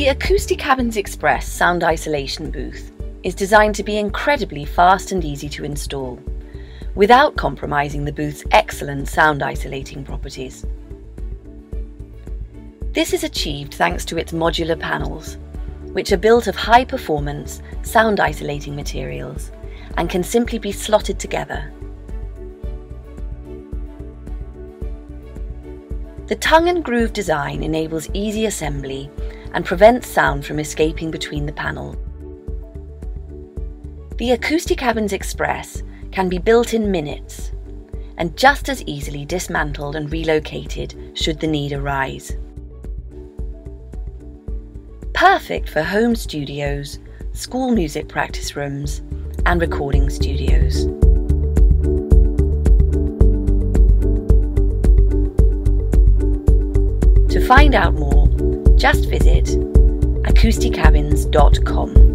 The AcoustiCabins Express sound isolation booth is designed to be incredibly fast and easy to install, without compromising the booth's excellent sound isolating properties. This is achieved thanks to its modular panels, which are built of high-performance, sound-isolating materials and can simply be slotted together. The tongue and groove design enables easy assembly and prevents sound from escaping between the panels. The AcoustiCabins Express can be built in minutes and just as easily dismantled and relocated should the need arise. Perfect for home studios, school music practice rooms, and recording studios. To find out more, just visit AcoustiCabins.com.